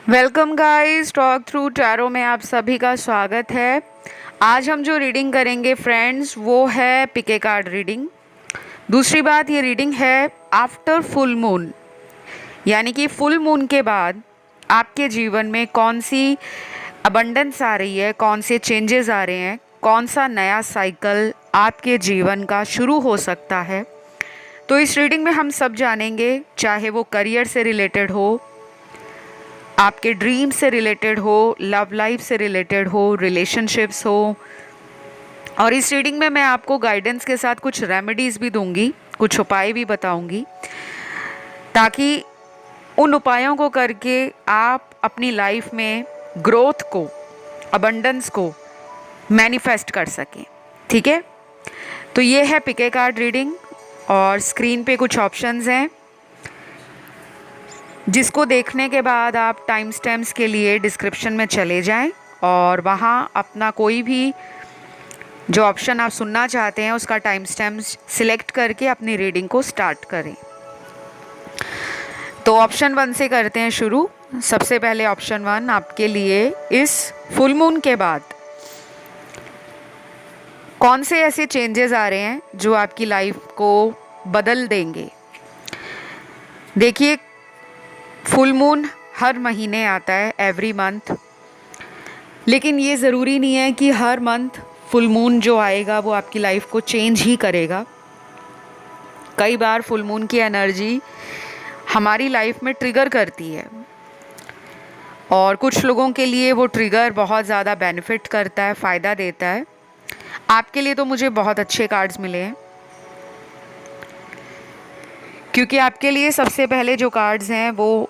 Welcome guys, talk through tarot में आप सभी का स्वागत है। आज हम जो रीडिंग करेंगे फ्रेंड्स वो है पिके कार्ड रीडिंग। दूसरी बात, ये रीडिंग है आफ्टर फुल मून, यानी कि फुल मून के बाद आपके जीवन में कौन सी अबंडेंस आ रही है, कौन से चेंजेस आ रहे हैं, कौन सा नया साइकिल आपके जीवन का शुरू हो सकता है। तो इस रीडिंग में हम सब जानेंगे, चाहे वो करियर से रिलेटेड हो, आपके ड्रीम से रिलेटेड हो, लव लाइफ से रिलेटेड हो, रिलेशनशिप्स हो। और इस रीडिंग में मैं आपको गाइडेंस के साथ कुछ रेमेडीज़ भी दूंगी, कुछ उपाय भी बताऊंगी, ताकि उन उपायों को करके आप अपनी लाइफ में ग्रोथ को, अबंडेंस को मैनिफेस्ट कर सकें। ठीक है, तो ये है पिके कार्ड रीडिंग और स्क्रीन पे कुछ ऑप्शंस हैं जिसको देखने के बाद आप टाइम स्टैम्प्स के लिए डिस्क्रिप्शन में चले जाएं और वहाँ अपना कोई भी जो ऑप्शन आप सुनना चाहते हैं उसका टाइम स्टैम्प्स सिलेक्ट करके अपनी रीडिंग को स्टार्ट करें। तो ऑप्शन 1 से करते हैं शुरू। सबसे पहले ऑप्शन 1 आपके लिए इस फुल मून के बाद कौन से ऐसे चेंजेस आ रहे हैं जो आपकी लाइफ को बदल देंगे। देखिए, फुल मून हर महीने आता है, एवरी मंथ, लेकिन ये ज़रूरी नहीं है कि हर मंथ फुल मून जो आएगा वो आपकी लाइफ को चेंज ही करेगा। कई बार फुल मून की एनर्जी हमारी लाइफ में ट्रिगर करती है और कुछ लोगों के लिए वो ट्रिगर बहुत ज़्यादा बेनिफिट करता है, फ़ायदा देता है। आपके लिए तो मुझे बहुत अच्छे कार्ड्स मिले हैं, क्योंकि आपके लिए सबसे पहले जो कार्ड्स हैं वो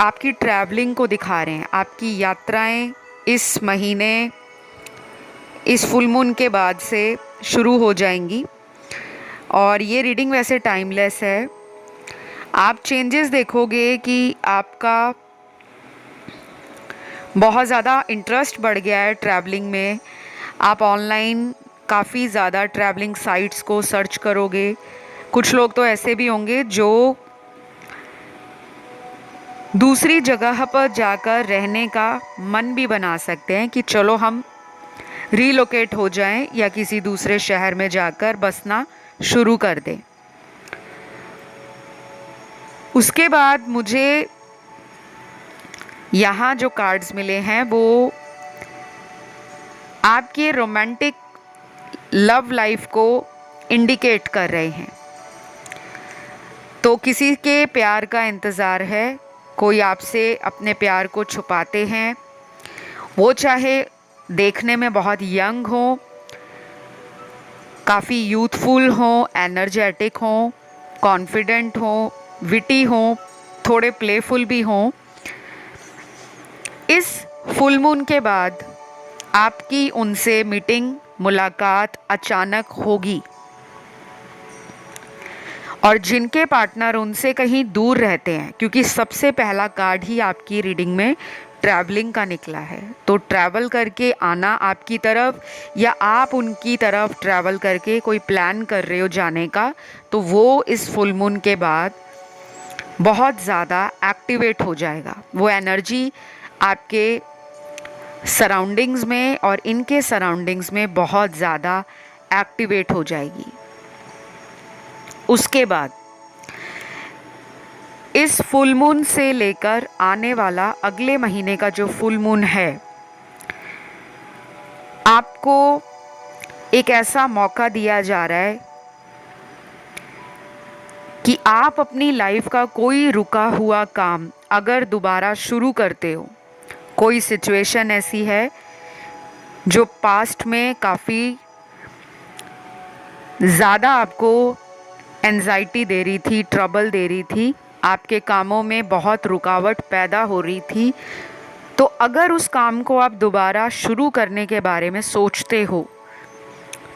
आपकी ट्रैवलिंग को दिखा रहे हैं। आपकी यात्राएं इस महीने, इस फुल मून के बाद से शुरू हो जाएंगी। और ये रीडिंग वैसे टाइमलेस है। आप चेंजेस देखोगे कि आपका बहुत ज़्यादा इंटरेस्ट बढ़ गया है ट्रैवलिंग में। आप ऑनलाइन काफ़ी ज़्यादा ट्रैवलिंग साइट्स को सर्च करोगे। कुछ लोग तो ऐसे भी होंगे जो दूसरी जगह पर जाकर रहने का मन भी बना सकते हैं कि चलो हम रीलोकेट हो जाएं या किसी दूसरे शहर में जाकर बसना शुरू कर दें। उसके बाद मुझे यहाँ जो कार्ड्स मिले हैं वो आपके रोमांटिक लव लाइफ को इंडिकेट कर रहे हैं। तो किसी के प्यार का इंतज़ार है, कोई आपसे अपने प्यार को छुपाते हैं, वो चाहे देखने में बहुत यंग हो, काफ़ी यूथफुल हो, एनर्जेटिक हो, कॉन्फिडेंट हो, विटी हो, थोड़े प्लेफुल भी हों। इस फुल मून के बाद आपकी उनसे मीटिंग, मुलाकात अचानक होगी। और जिनके पार्टनर उनसे कहीं दूर रहते हैं, क्योंकि सबसे पहला कार्ड ही आपकी रीडिंग में ट्रैवलिंग का निकला है, तो ट्रैवल करके आना आपकी तरफ या आप उनकी तरफ ट्रैवल करके कोई प्लान कर रहे हो जाने का, तो वो इस फुल मून के बाद बहुत ज़्यादा एक्टिवेट हो जाएगा। वो एनर्जी आपके सराउंडिंग्स में और इनके सराउंडिंग्स में बहुत ज़्यादा एक्टिवेट हो जाएगी। उसके बाद इस फुल मून से लेकर आने वाला अगले महीने का जो फुल मून है, आपको एक ऐसा मौका दिया जा रहा है कि आप अपनी लाइफ का कोई रुका हुआ काम अगर दोबारा शुरू करते हो, कोई सिचुएशन ऐसी है जो पास्ट में काफ़ी ज़्यादा आपको एंजाइटी दे रही थी, ट्रबल दे रही थी, आपके कामों में बहुत रुकावट पैदा हो रही थी, तो अगर उस काम को आप दोबारा शुरू करने के बारे में सोचते हो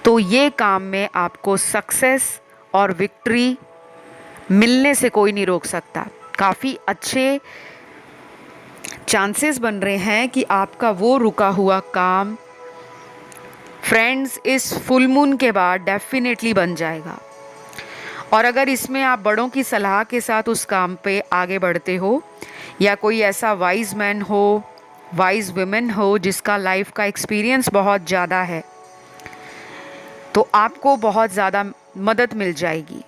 तो ये काम में आपको सक्सेस और विक्ट्री मिलने से कोई नहीं रोक सकता। काफ़ी अच्छे चांसेस बन रहे हैं कि आपका वो रुका हुआ काम फ्रेंड्स इस फुल मून के बाद डेफिनेटली बन जाएगा। और अगर इसमें आप बड़ों की सलाह के साथ उस काम पे आगे बढ़ते हो या कोई ऐसा वाइज मैन हो, वाइज वुमेन हो जिसका लाइफ का एक्सपीरियंस बहुत ज़्यादा है, तो आपको बहुत ज़्यादा मदद मिल जाएगी।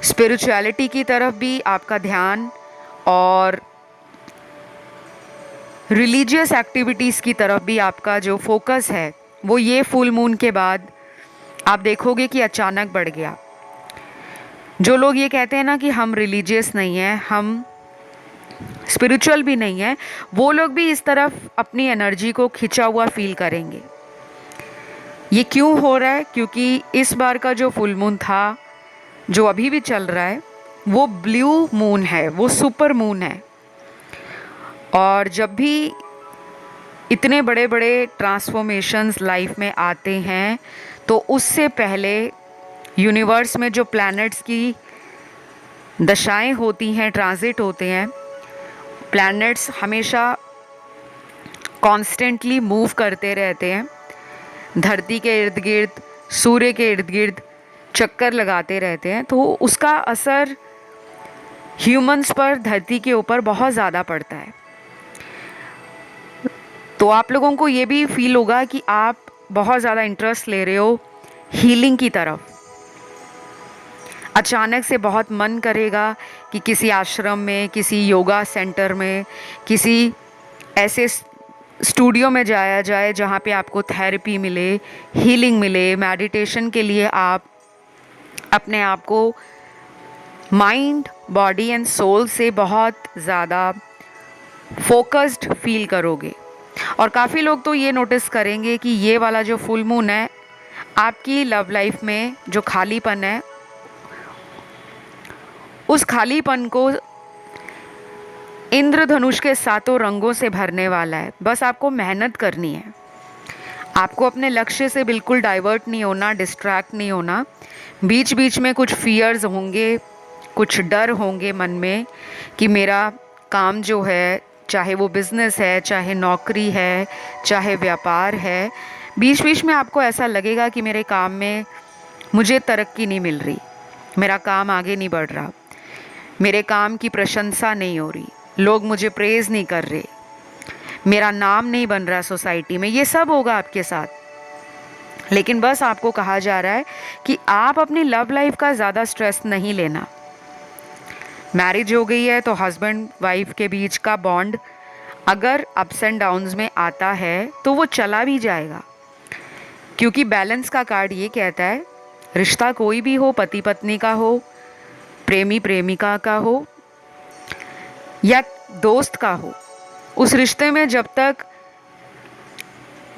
स्पिरिचुअलिटी की तरफ भी आपका ध्यान और रिलीजियस एक्टिविटीज़ की तरफ भी आपका जो फोकस है वो ये फुल मून के बाद आप देखोगे कि अचानक बढ़ गया। जो लोग ये कहते हैं ना कि हम रिलीजियस नहीं हैं, हम स्पिरिचुअल भी नहीं हैं, वो लोग भी इस तरफ अपनी एनर्जी को खिंचा हुआ फील करेंगे। ये क्यों हो रहा है? क्योंकि इस बार का जो फुल मून था, जो अभी भी चल रहा है, वो ब्लू मून है, वो सुपर मून है। और जब भी इतने बड़े बड़े ट्रांसफॉर्मेशंस लाइफ में आते हैं तो उससे पहले यूनिवर्स में जो प्लैनेट्स की दशाएं होती हैं, ट्रांजिट होते हैं, प्लैनेट्स हमेशा कॉन्स्टेंटली मूव करते रहते हैं, धरती के इर्द गिर्द, सूर्य के इर्द गिर्द चक्कर लगाते रहते हैं, तो उसका असर ह्यूमंस पर, धरती के ऊपर बहुत ज़्यादा पड़ता है। तो आप लोगों को ये भी फील होगा कि आप बहुत ज़्यादा इंटरेस्ट ले रहे हो हीलिंग की तरफ। अचानक से बहुत मन करेगा कि किसी आश्रम में, किसी योगा सेंटर में, किसी ऐसे स्टूडियो में जाया जाए जहाँ पे आपको थेरेपी मिले, हीलिंग मिले, मेडिटेशन के लिए आप अपने आप को माइंड, बॉडी एंड सोल से बहुत ज़्यादा फोकस्ड फील करोगे। और काफ़ी लोग तो ये नोटिस करेंगे कि ये वाला जो फुल मून है, आपकी लव लाइफ में जो खालीपन है, उस खालीपन को इंद्रधनुष के सातों रंगों से भरने वाला है। बस आपको मेहनत करनी है, आपको अपने लक्ष्य से बिल्कुल डाइवर्ट नहीं होना, डिस्ट्रैक्ट नहीं होना। बीच बीच में कुछ फियर्स होंगे, कुछ डर होंगे मन में कि मेरा काम जो है, चाहे वो बिज़नेस है, चाहे नौकरी है, चाहे व्यापार है, बीच बीच में आपको ऐसा लगेगा कि मेरे काम में मुझे तरक्की नहीं मिल रही, मेरा काम आगे नहीं बढ़ रहा, मेरे काम की प्रशंसा नहीं हो रही, लोग मुझे प्रेज़ नहीं कर रहे, मेरा नाम नहीं बन रहा सोसाइटी में। ये सब होगा आपके साथ। लेकिन बस आपको कहा जा रहा है कि आप अपनी लव लाइफ का ज़्यादा स्ट्रेस नहीं लेना। मैरिज हो गई है तो हस्बैंड वाइफ के बीच का बॉन्ड अगर अप्स एंड डाउन्स में आता है तो वो चला भी जाएगा, क्योंकि बैलेंस का कार्ड ये कहता है रिश्ता कोई भी हो, पति पत्नी का हो, प्रेमी प्रेमिका का हो या दोस्त का हो, उस रिश्ते में जब तक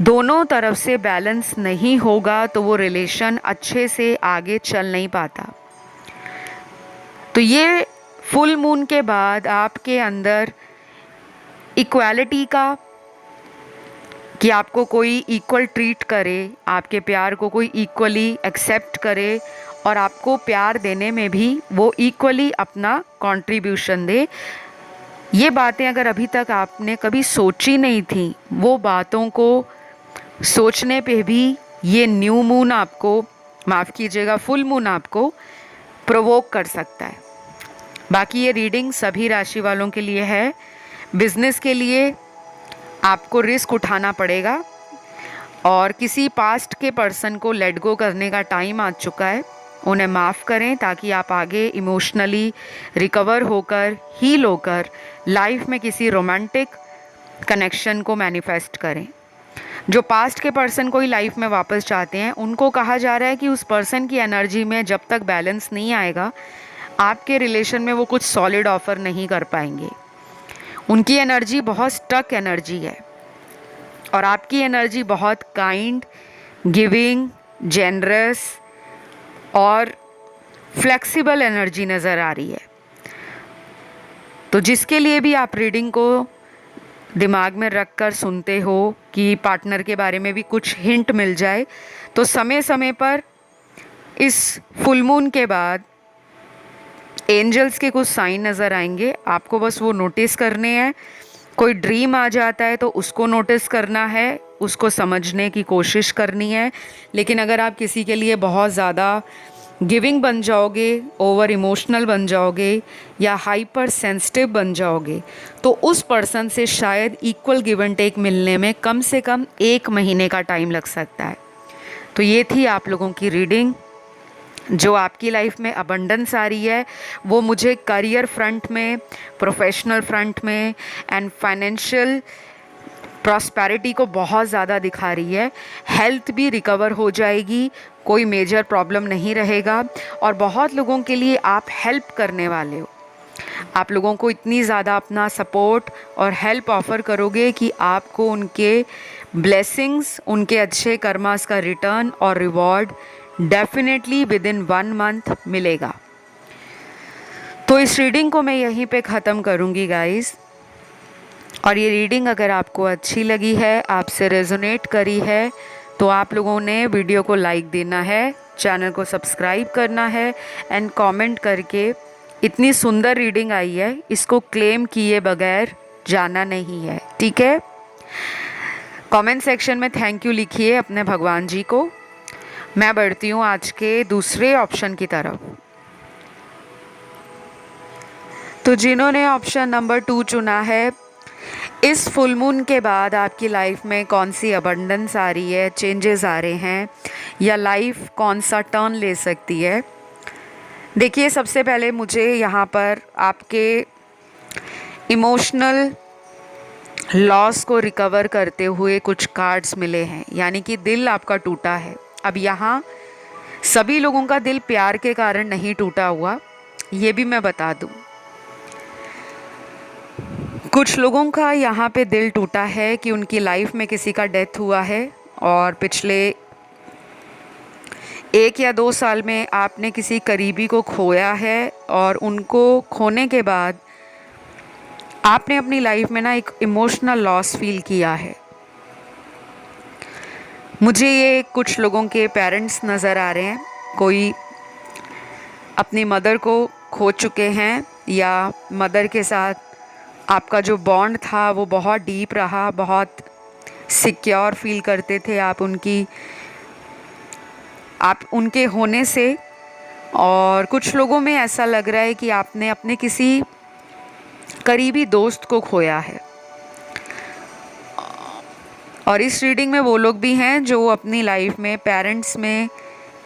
दोनों तरफ से बैलेंस नहीं होगा तो वो रिलेशन अच्छे से आगे चल नहीं पाता। तो ये फुल मून के बाद आपके अंदर इक्वालिटी का, कि आपको कोई इक्वल ट्रीट करे, आपके प्यार को कोई इक्वली एक्सेप्ट करे और आपको प्यार देने में भी वो इक्वली अपना कंट्रीब्यूशन दे। ये बातें अगर अभी तक आपने कभी सोची नहीं थी, वो बातों को सोचने पे भी ये न्यू मून आपको, माफ़ कीजिएगा, फुल मून आपको प्रोवोक कर सकता है। बाकी ये रीडिंग सभी राशि वालों के लिए है। बिजनेस के लिए आपको रिस्क उठाना पड़ेगा और किसी पास्ट के पर्सन को लेट गो करने का टाइम आ चुका है, उन्हें माफ़ करें ताकि आप आगे इमोशनली रिकवर होकर, हील होकर लाइफ में किसी रोमांटिक कनेक्शन को मैनिफेस्ट करें। जो पास्ट के पर्सन को ही लाइफ में वापस चाहते हैं, उनको कहा जा रहा है कि उस पर्सन की एनर्जी में जब तक बैलेंस नहीं आएगा, आपके रिलेशन में वो कुछ सॉलिड ऑफर नहीं कर पाएंगे। उनकी एनर्जी बहुत स्टक एनर्जी है और आपकी एनर्जी बहुत काइंड, गिविंग, जेनरस और फ्लेक्सिबल एनर्जी नज़र आ रही है। तो जिसके लिए भी आप रीडिंग को दिमाग में रख कर सुनते हो कि पार्टनर के बारे में भी कुछ हिंट मिल जाए, तो समय समय पर इस फुल मून के बाद एंजल्स के कुछ साइन नज़र आएंगे, आपको बस वो नोटिस करने हैं। कोई ड्रीम आ जाता है तो उसको नोटिस करना है, उसको समझने की कोशिश करनी है। लेकिन अगर आप किसी के लिए बहुत ज़्यादा गिविंग बन जाओगे, ओवर इमोशनल बन जाओगे या हाइपर सेंसिटिव बन जाओगे, तो उस पर्सन से शायद इक्वल गिव एंड टेक मिलने में कम से कम 1 महीने का टाइम लग सकता है। तो ये थी आप लोगों की रीडिंग। जो आपकी लाइफ में अबंडेंस आ रही है वो मुझे करियर फ्रंट में, प्रोफेशनल फ्रंट में एंड फाइनेंशियल प्रॉस्पेरिटी को बहुत ज़्यादा दिखा रही है। हेल्थ भी रिकवर हो जाएगी, कोई मेजर प्रॉब्लम नहीं रहेगा और बहुत लोगों के लिए आप हेल्प करने वाले हो। आप लोगों को इतनी ज़्यादा अपना सपोर्ट और हेल्प ऑफ़र करोगे कि आपको उनके ब्लेसिंग्स, उनके अच्छे कर्मास का रिटर्न और reward definitely with in 1 month मिलेगा। तो इस रीडिंग को मैं यहीं पे ख़त्म करूँगी गाइस। और ये रीडिंग अगर आपको अच्छी लगी है, आपसे रेजोनेट करी है, तो आप लोगों ने वीडियो को लाइक देना है, चैनल को सब्सक्राइब करना है एंड कमेंट करके इतनी सुंदर रीडिंग आई है, इसको क्लेम किए बगैर जाना नहीं है, ठीक है। कमेंट सेक्शन में थैंक यू लिखिए अपने भगवान जी को। मैं बढ़ती हूँ आज के दूसरे ऑप्शन की तरफ। तो जिन्होंने ऑप्शन नंबर 2 चुना है, इस फुल मून के बाद आपकी लाइफ में कौन सी अबंडेंस आ रही है, चेंजेस आ रहे हैं या लाइफ कौन सा टर्न ले सकती है। देखिए, सबसे पहले मुझे यहाँ पर आपके इमोशनल लॉस को रिकवर करते हुए कुछ कार्ड्स मिले हैं, यानी कि दिल आपका टूटा है। अब यहाँ सभी लोगों का दिल प्यार के कारण नहीं टूटा हुआ, ये भी मैं बता दूँ। कुछ लोगों का यहाँ पे दिल टूटा है कि उनकी लाइफ में किसी का डेथ हुआ है और पिछले 1 या 2 साल में आपने किसी करीबी को खोया है और उनको खोने के बाद आपने अपनी लाइफ में ना एक इमोशनल लॉस फील किया है। मुझे ये कुछ लोगों के पेरेंट्स नज़र आ रहे हैं, कोई अपनी मदर को खो चुके हैं या मदर के साथ आपका जो बॉन्ड था वो बहुत डीप रहा, बहुत सिक्योर फील करते थे आप उनके होने से। और कुछ लोगों में ऐसा लग रहा है कि आपने अपने किसी करीबी दोस्त को खोया है। और इस रीडिंग में वो लोग भी हैं जो अपनी लाइफ में पेरेंट्स में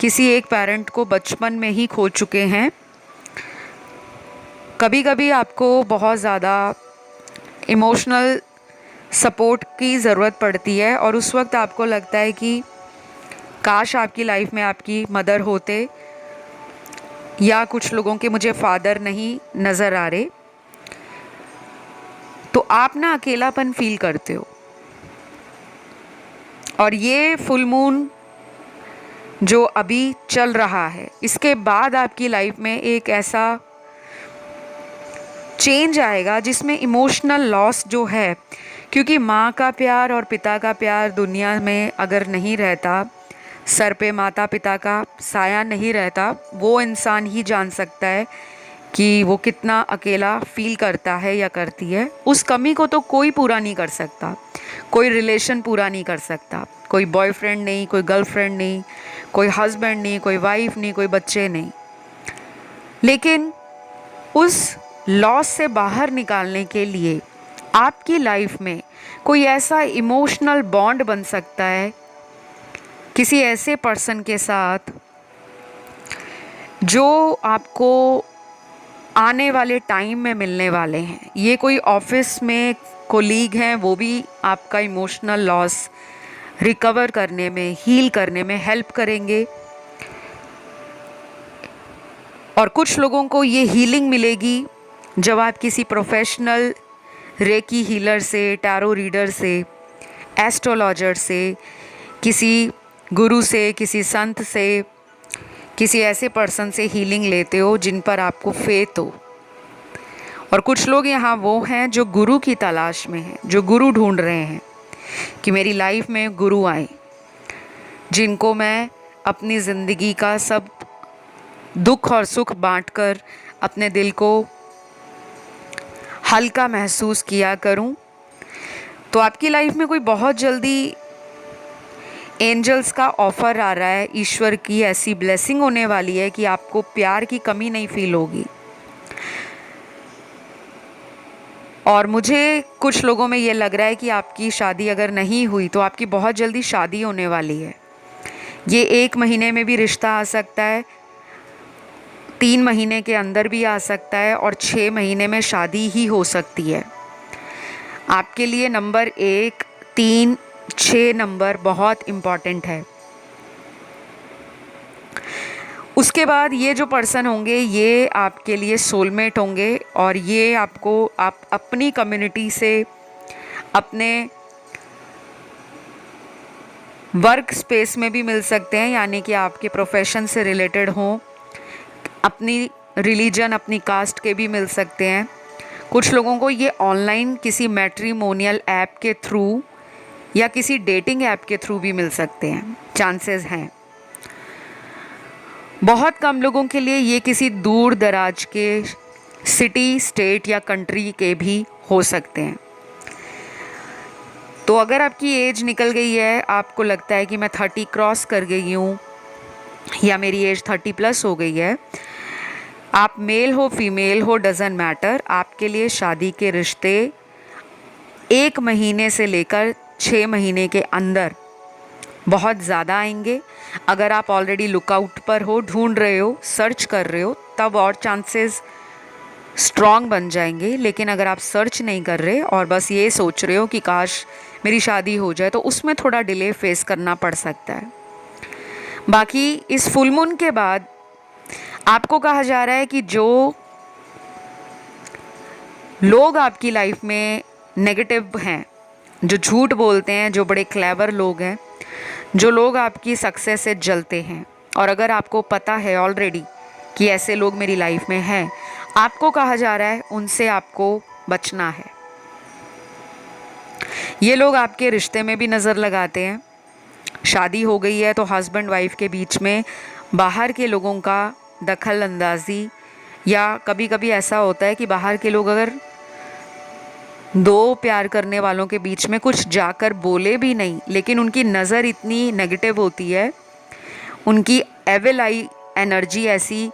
किसी एक पेरेंट को बचपन में ही खो चुके हैं। कभी कभी आपको बहुत ज़्यादा इमोशनल सपोर्ट की ज़रूरत पड़ती है और उस वक्त आपको लगता है कि काश आपकी लाइफ में आपकी मदर होते, या कुछ लोगों के मुझे फादर नहीं नज़र आ रहे, तो आप ना अकेलापन फील करते हो। और ये फुल मून जो अभी चल रहा है, इसके बाद आपकी लाइफ में एक ऐसा चेंज आएगा जिसमें इमोशनल लॉस जो है, क्योंकि माँ का प्यार और पिता का प्यार दुनिया में अगर नहीं रहता, सर पे माता पिता का साया नहीं रहता, वो इंसान ही जान सकता है कि वो कितना अकेला फील करता है या करती है। उस कमी को तो कोई पूरा नहीं कर सकता, कोई रिलेशन पूरा नहीं कर सकता, कोई बॉयफ्रेंड नहीं, कोई गर्लफ्रेंड नहीं, कोई हस्बैंड नहीं, कोई वाइफ नहीं, कोई बच्चे नहीं। लेकिन उस लॉस से बाहर निकालने के लिए आपकी लाइफ में कोई ऐसा इमोशनल बॉन्ड बन सकता है किसी ऐसे पर्सन के साथ जो आपको आने वाले टाइम में मिलने वाले हैं। ये कोई ऑफिस में कोलीग हैं, वो भी आपका इमोशनल लॉस रिकवर करने में, हील करने में हेल्प करेंगे। और कुछ लोगों को ये हीलिंग मिलेगी जब आप किसी प्रोफेशनल रेकी हीलर से, टैरो रीडर से, एस्ट्रोलॉजर से, किसी गुरु से, किसी संत से, किसी ऐसे पर्सन से हीलिंग लेते हो जिन पर आपको फेथ हो। और कुछ लोग यहाँ वो हैं जो गुरु की तलाश में हैं, जो गुरु ढूंढ रहे हैं कि मेरी लाइफ में गुरु आए, जिनको मैं अपनी ज़िंदगी का सब दुख और सुख बांटकर अपने दिल को हल्का महसूस किया करूं। तो आपकी लाइफ में कोई बहुत जल्दी एंजल्स का ऑफर आ रहा है, ईश्वर की ऐसी ब्लेसिंग होने वाली है कि आपको प्यार की कमी नहीं फील होगी। और मुझे कुछ लोगों में ये लग रहा है कि आपकी शादी अगर नहीं हुई तो आपकी बहुत जल्दी शादी होने वाली है। ये 1 महीने में भी रिश्ता आ सकता है, 3 महीने के अंदर भी आ सकता है और 6 महीने में शादी ही हो सकती है। आपके लिए नंबर 1, 3, 6 नंबर बहुत इम्पॉर्टेंट है। उसके बाद ये जो पर्सन होंगे ये आपके लिए सोलमेट होंगे और ये आपको आप अपनी कम्युनिटी से, अपने वर्क स्पेस में भी मिल सकते हैं, यानी कि आपके प्रोफेशन से रिलेटेड हों, अपनी रिलीजन, अपनी कास्ट के भी मिल सकते हैं। कुछ लोगों को ये ऑनलाइन किसी मैट्रिमोनियल ऐप के थ्रू या किसी डेटिंग ऐप के थ्रू भी मिल सकते हैं, चांसेस हैं। बहुत कम लोगों के लिए ये किसी दूर दराज के सिटी, स्टेट या कंट्री के भी हो सकते हैं। तो अगर आपकी एज निकल गई है, आपको लगता है कि मैं 30 क्रॉस कर गई हूँ या मेरी एज 30 प्लस हो गई है, आप मेल हो फीमेल हो डज़न्ट मैटर, आपके लिए शादी के रिश्ते 1 महीने से लेकर 6 महीने के अंदर बहुत ज़्यादा आएंगे। अगर आप ऑलरेडी लुकआउट पर हो, ढूंढ रहे हो, सर्च कर रहे हो, तब और चांसेस स्ट्रॉन्ग बन जाएंगे। लेकिन अगर आप सर्च नहीं कर रहे और बस ये सोच रहे हो कि काश मेरी शादी हो जाए, तो उसमें थोड़ा डिले फेस करना पड़ सकता है। बाकी इस फुल मून के बाद आपको कहा जा रहा है कि जो लोग आपकी लाइफ में नेगेटिव हैं, जो झूठ बोलते हैं, जो बड़े क्लेवर लोग हैं, जो लोग आपकी सक्सेस से जलते हैं, और अगर आपको पता है ऑलरेडी कि ऐसे लोग मेरी लाइफ में हैं, आपको कहा जा रहा है उनसे आपको बचना है। ये लोग आपके रिश्ते में भी नज़र लगाते हैं। शादी हो गई है तो हस्बैंड वाइफ के बीच में बाहर के लोगों का दखल अंदाजी, या कभी कभी ऐसा होता है कि बाहर के लोग अगर 2 प्यार करने वालों के बीच में कुछ जाकर बोले भी नहीं, लेकिन उनकी नज़र इतनी नेगेटिव होती है, उनकी एविल आई एनर्जी ऐसी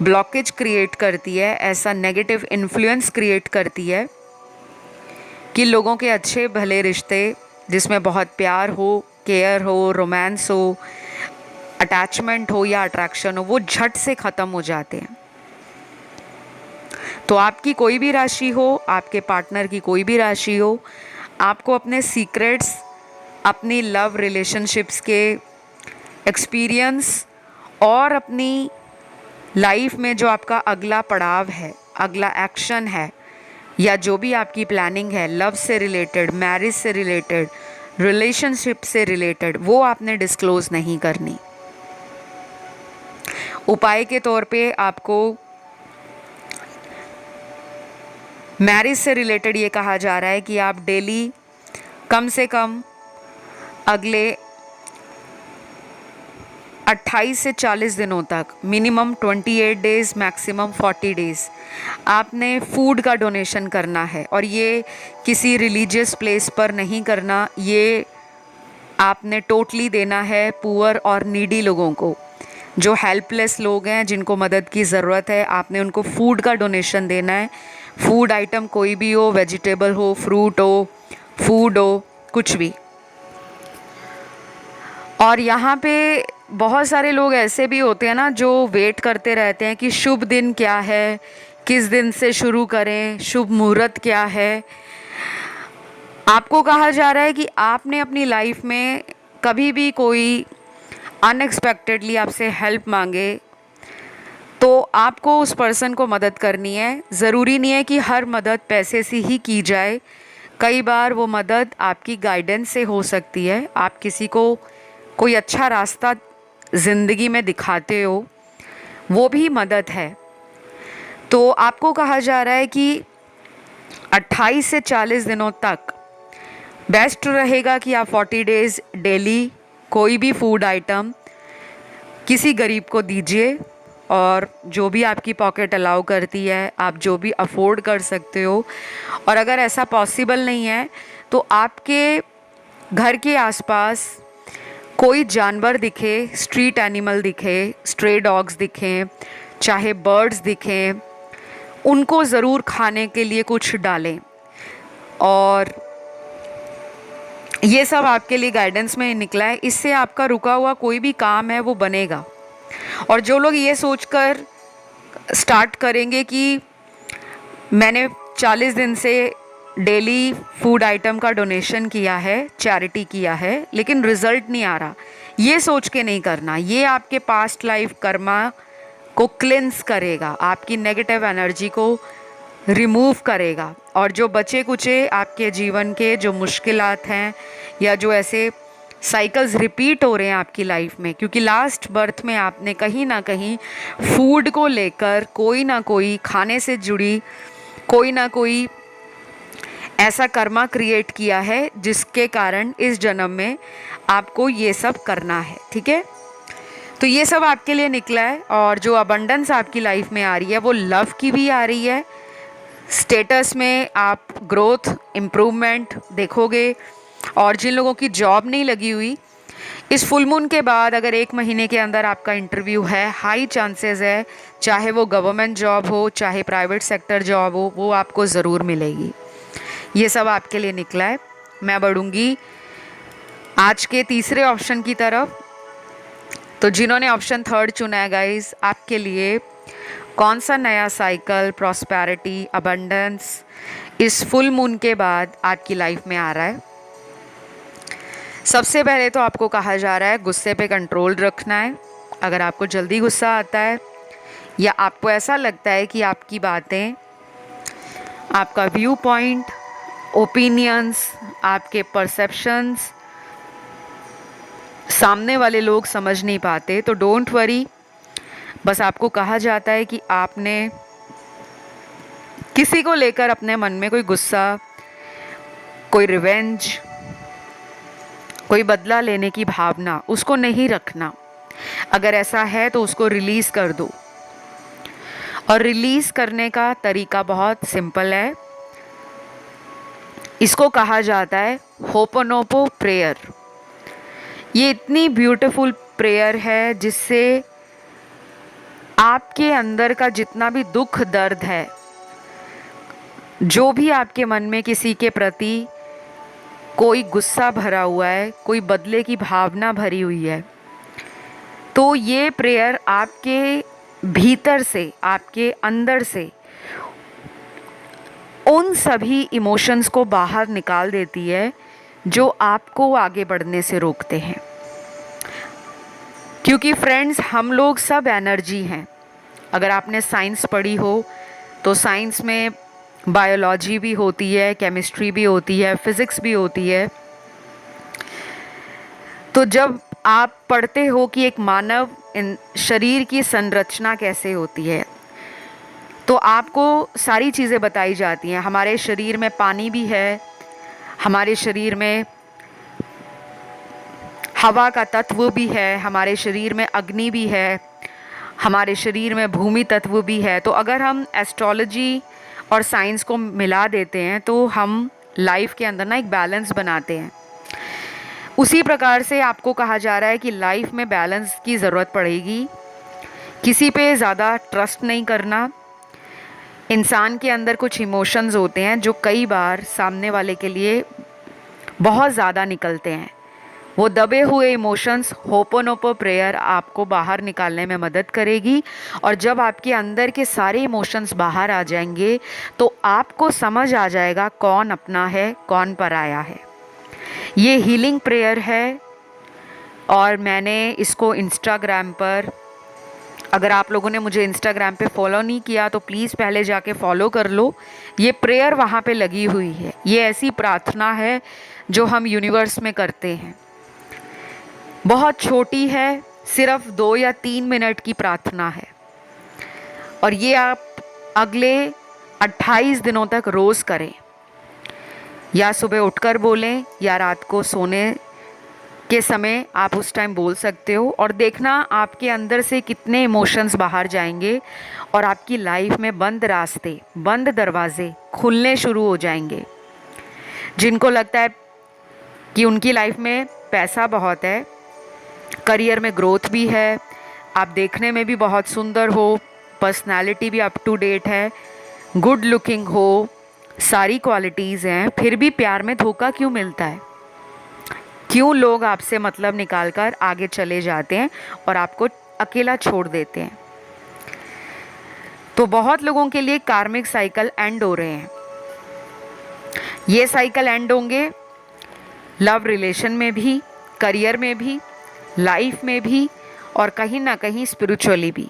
ब्लॉकेज क्रिएट करती है, ऐसा नेगेटिव इन्फ्लुएंस क्रिएट करती है कि लोगों के अच्छे भले रिश्ते जिसमें बहुत प्यार हो, केयर हो, रोमांस हो, अटैचमेंट हो या अट्रैक्शन हो, वो झट से ख़त्म हो जाते हैं। तो आपकी कोई भी राशि हो, आपके पार्टनर की कोई भी राशि हो, आपको अपने सीक्रेट्स, अपनी लव रिलेशनशिप्स के एक्सपीरियंस और अपनी लाइफ में जो आपका अगला पड़ाव है, अगला एक्शन है, या जो भी आपकी प्लानिंग है, लव से रिलेटेड, मैरिज से रिलेटेड, रिलेशनशिप से रिलेटेड, वो आपने डिस्क्लोज नहीं करनी। उपाय के तौर पे आपको मैरिज से रिलेटेड ये कहा जा रहा है कि आप डेली कम से कम अगले 28 से 40 दिनों तक, मिनिमम 28 डेज़, मैक्सिमम 40 डेज़, आपने फूड का डोनेशन करना है। और ये किसी रिलीजियस प्लेस पर नहीं करना, ये आपने टोटली देना है पुअर और नीडी लोगों को, जो हेल्पलेस लोग हैं, जिनको मदद की ज़रूरत है। आपने उनको फूड का डोनेशन देना है। फूड आइटम कोई भी हो, वेजिटेबल हो, फ्रूट हो, फूड हो, कुछ भी। और यहाँ पे बहुत सारे लोग ऐसे भी होते हैं ना, जो वेट करते रहते हैं कि शुभ दिन क्या है, किस दिन से शुरू करें, शुभ मुहूर्त क्या है। आपको कहा जा रहा है कि आपने अपनी लाइफ में कभी भी कोई अनएक्सपेक्टेडली आपसे हेल्प मांगे तो आपको उस पर्सन को मदद करनी है। ज़रूरी नहीं है कि हर मदद पैसे से ही की जाए, कई बार वो मदद आपकी गाइडेंस से हो सकती है। आप किसी को कोई अच्छा रास्ता ज़िंदगी में दिखाते हो, वो भी मदद है। तो आपको कहा जा रहा है कि 28 से 40 दिनों तक बेस्ट रहेगा कि आप 40 डेज़ डेली कोई भी फूड आइटम किसी गरीब को दीजिए, और जो भी आपकी पॉकेट अलाउ करती है, आप जो भी अफोर्ड कर सकते हो। और अगर ऐसा पॉसिबल नहीं है तो आपके घर के आसपास कोई जानवर दिखे, स्ट्रीट एनिमल दिखे, स्ट्रे डॉग्स दिखें, चाहे बर्ड्स दिखें, उनको ज़रूर खाने के लिए कुछ डालें। और ये सब आपके लिए गाइडेंस में निकला है। इससे आपका रुका हुआ कोई भी काम है वो बनेगा। और जो लोग ये सोचकर स्टार्ट करेंगे कि मैंने 40 दिन से डेली फूड आइटम का डोनेशन किया है, चैरिटी किया है, लेकिन रिजल्ट नहीं आ रहा, ये सोच के नहीं करना। ये आपके पास्ट लाइफ कर्मा को क्लिंस करेगा, आपकी नेगेटिव एनर्जी को रिमूव करेगा। और जो बचे कुचे आपके जीवन के जो मुश्किलात हैं या जो ऐसे साइकिल्स रिपीट हो रहे हैं आपकी लाइफ में, क्योंकि लास्ट बर्थ में आपने कहीं ना कहीं फूड को लेकर कोई ना कोई खाने से जुड़ी कोई ना कोई ऐसा कर्मा क्रिएट किया है जिसके कारण इस जन्म में आपको ये सब करना है। ठीक है, तो ये सब आपके लिए निकला है। और जो अबंडेंस आपकी लाइफ में आ रही है वो लव की भी आ रही है। स्टेटस में आप ग्रोथ, इम्प्रूवमेंट देखोगे। और जिन लोगों की जॉब नहीं लगी हुई, इस फुल मून के बाद अगर 1 महीने के अंदर आपका इंटरव्यू है, हाई चांसेस है, चाहे वो गवर्नमेंट जॉब हो चाहे प्राइवेट सेक्टर जॉब हो, वो आपको ज़रूर मिलेगी। ये सब आपके लिए निकला है। मैं बढ़ूँगी आज के तीसरे ऑप्शन की तरफ। तो जिन्होंने ऑप्शन 3 चुना है गाइस, आपके लिए कौन सा नया साइकिल, प्रॉस्पेरिटी, अबंडेंस इस फुल मून के बाद आपकी लाइफ में आ रहा है? सबसे पहले तो आपको कहा जा रहा है गुस्से पे कंट्रोल रखना है। अगर आपको जल्दी गुस्सा आता है या आपको ऐसा लगता है कि आपकी बातें, आपका व्यू पॉइंट, ओपिनियंस, आपके परसेप्शंस सामने वाले लोग समझ नहीं पाते, तो डोंट वरी। बस आपको कहा जाता है कि आपने किसी को लेकर अपने मन में कोई गुस्सा, कोई रिवेंज, कोई बदला लेने की भावना, उसको नहीं रखना। अगर ऐसा है तो उसको रिलीज़ कर दो। और रिलीज़ करने का तरीका बहुत सिंपल है। इसको कहा जाता है होपोनोपो प्रेयर। ये इतनी ब्यूटीफुल प्रेयर है जिससे आपके अंदर का जितना भी दुख दर्द है, जो भी आपके मन में किसी के प्रति कोई गुस्सा भरा हुआ है, कोई बदले की भावना भरी हुई है, तो ये प्रेयर आपके भीतर से, आपके अंदर से उन सभी इमोशंस को बाहर निकाल देती है जो आपको आगे बढ़ने से रोकते हैं। क्योंकि फ्रेंड्स, हम लोग सब एनर्जी हैं। अगर आपने साइंस पढ़ी हो तो साइंस में बायोलॉजी भी होती है, केमिस्ट्री भी होती है, फिज़िक्स भी होती है। तो जब आप पढ़ते हो कि एक मानव शरीर की संरचना कैसे होती है, तो आपको सारी चीज़ें बताई जाती हैं। हमारे शरीर में पानी भी है, हमारे शरीर में हवा का तत्व भी है, हमारे शरीर में अग्नि भी है, हमारे शरीर में भूमि तत्व भी है। तो अगर हम एस्ट्रोलॉजी और साइंस को मिला देते हैं तो हम लाइफ के अंदर ना एक बैलेंस बनाते हैं। उसी प्रकार से आपको कहा जा रहा है कि लाइफ में बैलेंस की ज़रूरत पड़ेगी। किसी पे ज़्यादा ट्रस्ट नहीं करना। इंसान के अंदर कुछ इमोशंस होते हैं जो कई बार सामने वाले के लिए बहुत ज़्यादा निकलते हैं। वो दबे हुए इमोशंस, होपोनोपो प्रेयर आपको बाहर निकालने में मदद करेगी। और जब आपके अंदर के सारे इमोशंस बाहर आ जाएंगे तो आपको समझ आ जाएगा कौन अपना है, कौन पराया है। ये हीलिंग प्रेयर है और मैंने इसको इंस्टाग्राम पर, अगर आप लोगों ने मुझे इंस्टाग्राम पे फॉलो नहीं किया तो प्लीज़ पहले जाके फॉलो कर लो। ये प्रेयर वहाँ पे लगी हुई है। ये ऐसी प्रार्थना है जो हम यूनिवर्स में करते हैं। बहुत छोटी है, सिर्फ 2 या 3 मिनट की प्रार्थना है। और ये आप अगले 28 दिनों तक रोज़ करें। या सुबह उठकर बोलें या रात को सोने के समय आप उस टाइम बोल सकते हो। और देखना आपके अंदर से कितने इमोशंस बाहर जाएंगे और आपकी लाइफ में बंद रास्ते, बंद दरवाजे खुलने शुरू हो जाएंगे। जिनको लगता है कि उनकी लाइफ में पैसा बहुत है, करियर में ग्रोथ भी है, आप देखने में भी बहुत सुंदर हो, पर्सनालिटी भी अप टू डेट है, गुड लुकिंग हो, सारी क्वालिटीज़ हैं, फिर भी प्यार में धोखा क्यों मिलता है? क्यों लोग आपसे मतलब निकालकर आगे चले जाते हैं और आपको अकेला छोड़ देते हैं? तो बहुत लोगों के लिए कार्मिक साइकिल एंड हो रहे हैं। ये साइकिल एंड होंगे लव रिलेशन में भी, करियर में भी, लाइफ में भी, और कहीं ना कहीं स्पिरिचुअली भी।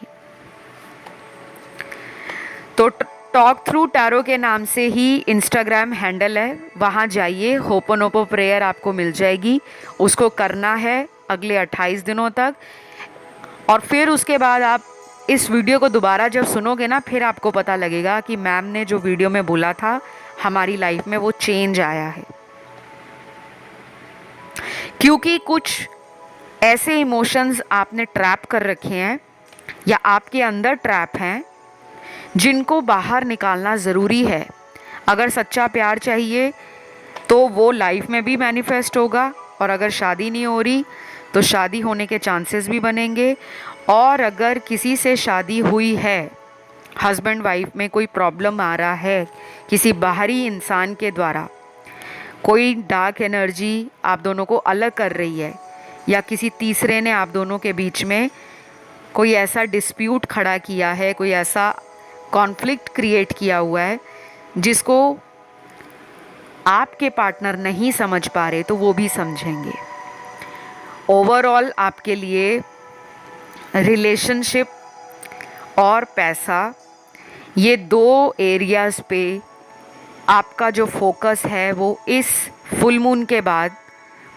तो टॉक थ्रू टैरो के नाम से ही इंस्टाग्राम हैंडल है, वहाँ जाइए, होपोनोपो प्रेयर आपको मिल जाएगी, उसको करना है अगले 28 दिनों तक। और फिर उसके बाद आप इस वीडियो को दोबारा जब सुनोगे ना, फिर आपको पता लगेगा कि मैम ने जो वीडियो में बोला था, हमारी लाइफ में वो चेंज आया है। क्योंकि कुछ ऐसे इमोशंस आपने ट्रैप कर रखे हैं या आपके अंदर ट्रैप हैं, जिनको बाहर निकालना ज़रूरी है। अगर सच्चा प्यार चाहिए तो वो लाइफ में भी मैनिफेस्ट होगा, और अगर शादी नहीं हो रही तो शादी होने के चांसेस भी बनेंगे। और अगर किसी से शादी हुई है, हस्बैंड वाइफ में कोई प्रॉब्लम आ रहा है किसी बाहरी इंसान के द्वारा, कोई डार्क एनर्जी आप दोनों को अलग कर रही है, या किसी तीसरे ने आप दोनों के बीच में कोई ऐसा डिस्प्यूट खड़ा किया है, कोई ऐसा कॉन्फ्लिक्ट क्रिएट किया हुआ है जिसको आपके पार्टनर नहीं समझ पा रहे, तो वो भी समझेंगे। ओवरऑल आपके लिए रिलेशनशिप और पैसा, ये दो एरियाज़ पे आपका जो फोकस है वो इस फुल मून के बाद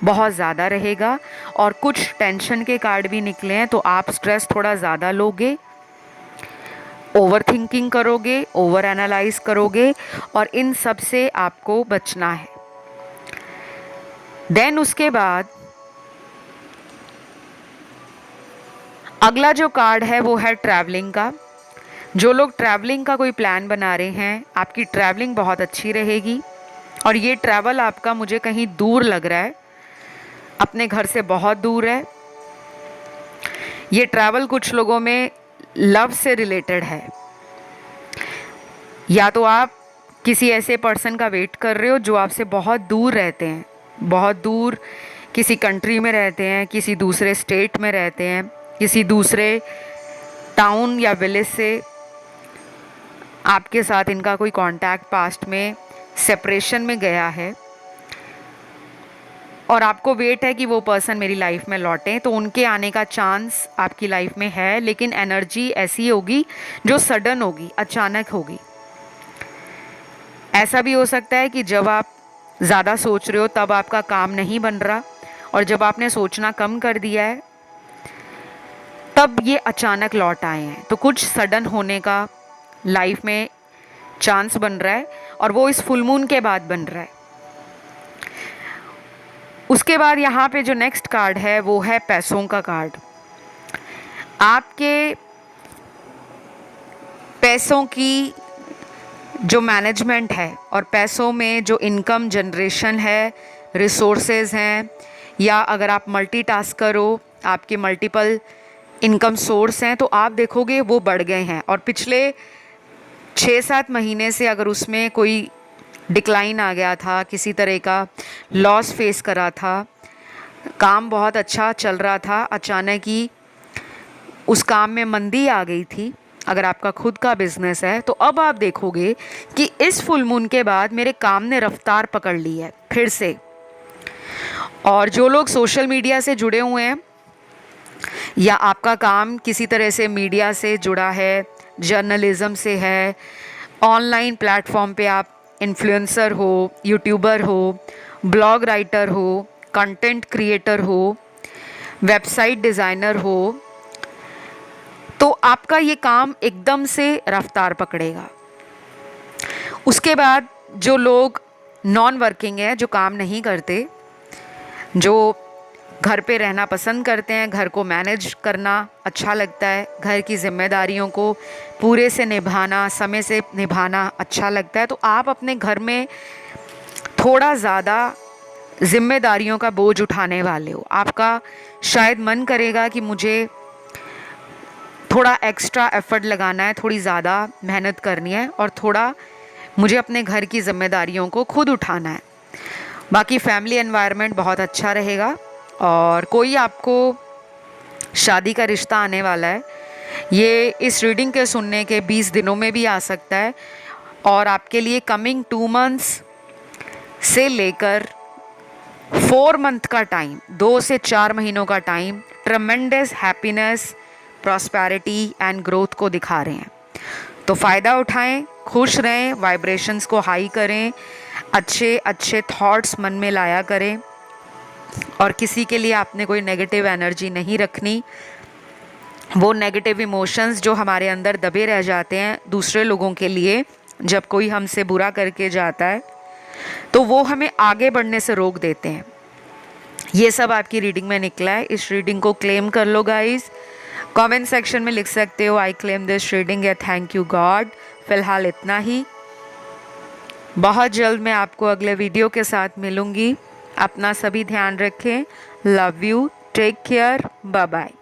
बहुत ज़्यादा रहेगा। और कुछ टेंशन के कार्ड भी निकले हैं, तो आप स्ट्रेस थोड़ा ज़्यादा लोगे, ओवर थिंकिंग करोगे, ओवर एनालाइज करोगे, और इन सब से आपको बचना है। देन उसके बाद अगला जो कार्ड है वो है ट्रैवलिंग का। जो लोग ट्रैवलिंग का कोई प्लान बना रहे हैं, आपकी ट्रैवलिंग बहुत अच्छी रहेगी। और ये ट्रैवल आपका मुझे कहीं दूर लग रहा है, अपने घर से बहुत दूर है। ये ट्रैवल कुछ लोगों में लव से रिलेटेड है, या तो आप किसी ऐसे पर्सन का वेट कर रहे हो जो आपसे बहुत दूर रहते हैं, बहुत दूर किसी कंट्री में रहते हैं, किसी दूसरे स्टेट में रहते हैं, किसी दूसरे टाउन या विलेज से आपके साथ इनका कोई कांटेक्ट पास्ट में सेपरेशन में गया है, और आपको वेट है कि वो पर्सन मेरी लाइफ में लौटें। तो उनके आने का चांस आपकी लाइफ में है, लेकिन एनर्जी ऐसी होगी जो सडन होगी, अचानक होगी। ऐसा भी हो सकता है कि जब आप ज़्यादा सोच रहे हो तब आपका काम नहीं बन रहा, और जब आपने सोचना कम कर दिया है तब ये अचानक लौट आए हैं। तो कुछ सडन होने का लाइफ में चांस बन रहा है, और वो इस फुल मून के बाद बन रहा है। उसके बाद यहाँ पे जो नेक्स्ट कार्ड है वो है पैसों का कार्ड। आपके पैसों की जो मैनेजमेंट है और पैसों में जो इनकम जनरेशन है, रिसोर्सेज हैं, या अगर आप मल्टीटास्कर हो, आपके मल्टीपल इनकम सोर्स हैं, तो आप देखोगे वो बढ़ गए हैं। और पिछले 6-7 महीने से अगर उसमें कोई डिक्लाइन आ गया था, किसी तरह का लॉस फेस करा था, काम बहुत अच्छा चल रहा था, अचानक ही उस काम में मंदी आ गई थी, अगर आपका खुद का बिजनेस है, तो अब आप देखोगे कि इस फुल मून के बाद मेरे काम ने रफ्तार पकड़ ली है फिर से। और जो लोग सोशल मीडिया से जुड़े हुए हैं, या आपका काम किसी तरह से मीडिया से जुड़ा है, जर्नलिज्म से है, ऑनलाइन प्लेटफॉर्म पे आप इन्फ्लुएंसर हो, यूट्यूबर हो, ब्लॉग राइटर हो, कंटेंट क्रिएटर हो, वेबसाइट डिज़ाइनर हो, तो आपका ये काम एकदम से रफ्तार पकड़ेगा। उसके बाद जो लोग नॉन वर्किंग है, जो काम नहीं करते, जो घर पे रहना पसंद करते हैं, घर को मैनेज करना अच्छा लगता है, घर की जिम्मेदारियों को पूरे से निभाना, समय से निभाना अच्छा लगता है, तो आप अपने घर में थोड़ा ज़्यादा जिम्मेदारियों का बोझ उठाने वाले हो। आपका शायद मन करेगा कि मुझे थोड़ा एक्स्ट्रा एफर्ट लगाना है, थोड़ी ज़्यादा मेहनत करनी है और थोड़ा मुझे अपने घर की जिम्मेदारियों को खुद उठाना है। बाकी फैमिली एनवायरनमेंट बहुत अच्छा रहेगा और कोई आपको शादी का रिश्ता आने वाला है, ये इस रीडिंग के सुनने के 20 दिनों में भी आ सकता है और आपके लिए कमिंग 2 मंथ्स से लेकर 4 मंथ का टाइम, 2 से 4 महीनों का time tremendous happiness, prosperity and growth को दिखा रहे हैं। तो फ़ायदा उठाएं, खुश रहें, वाइब्रेशंस को हाई करें, अच्छे अच्छे थॉट्स मन में लाया करें और किसी के लिए आपने कोई नेगेटिव एनर्जी नहीं रखनी। वो नेगेटिव इमोशंस जो हमारे अंदर दबे रह जाते हैं दूसरे लोगों के लिए, जब कोई हमसे बुरा करके जाता है तो वो हमें आगे बढ़ने से रोक देते हैं। ये सब आपकी रीडिंग में निकला है। इस रीडिंग को क्लेम कर लो गाइस। कमेंट सेक्शन में लिख सकते हो आई क्लेम दिस रीडिंग या थैंक यू गॉड। फिलहाल इतना ही। बहुत जल्द मैं आपको अगले वीडियो के साथ मिलूंगी। अपना सभी ध्यान रखें। Love you, take care, bye bye.